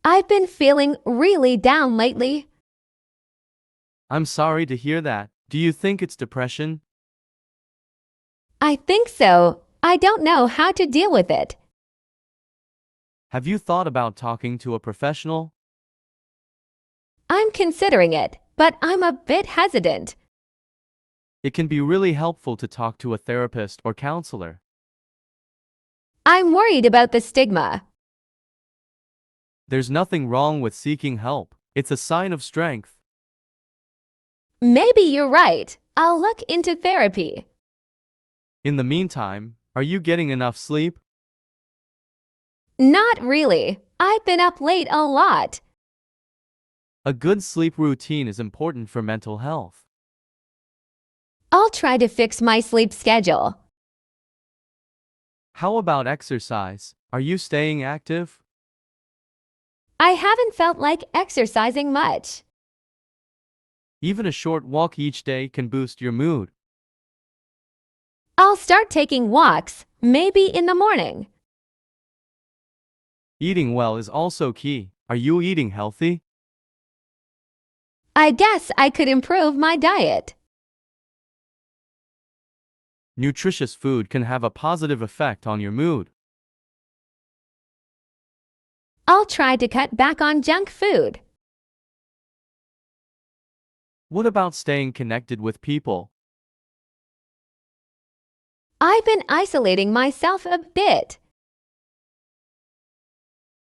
I've been feeling really down lately. I'm sorry to hear that. Do you think it's depression? I think so. I don't know how to deal with it. Have you thought about talking to a professional? I'm considering it, but I'm a bit hesitant. It can be really helpful to talk to a therapist or counselor. I'm worried about the stigma. There's nothing wrong with seeking help. It's a sign of strength. Maybe you're right. I'll look into therapy. In the meantime, are you getting enough sleep? Not really. I've been up late a lot. A good sleep routine is important for mental health. I'll try to fix my sleep schedule. How about exercise? Are you staying active? I haven't felt like exercising much. Even a short walk each day can boost your mood. I'll start taking walks, maybe in the morning. Eating well is also key. Are you eating healthy? I guess I could improve my diet. Nutritious food can have a positive effect on your mood. I'll try to cut back on junk food. What about staying connected with people? I've been isolating myself a bit.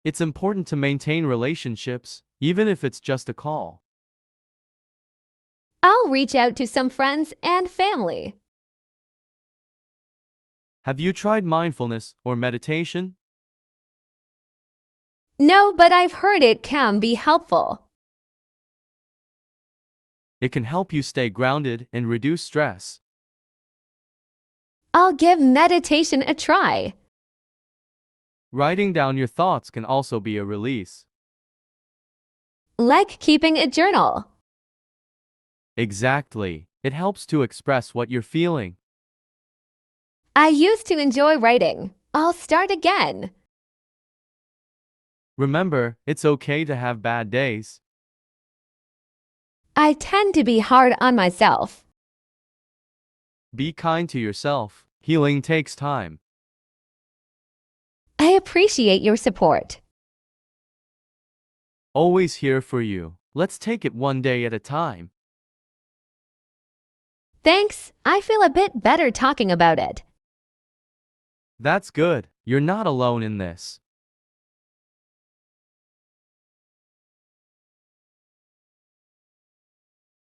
It's important to maintain relationships, even if it's just a call. I'll reach out to some friends and family. Have you tried mindfulness or meditation? No, but I've heard it can be helpful. It can help you stay grounded and reduce stress. I'll give meditation a try. Writing down your thoughts can also be a release. Like keeping a journal. Exactly. It helps to express what you're feeling. I used to enjoy writing. I'll start again. Remember, it's okay to have bad days. I tend to be hard on myself. Be kind to yourself. Healing takes time. I appreciate your support. Always here for you. Let's take it one day at a time. Thanks. I feel a bit better talking about it. That's good. You're not alone in this.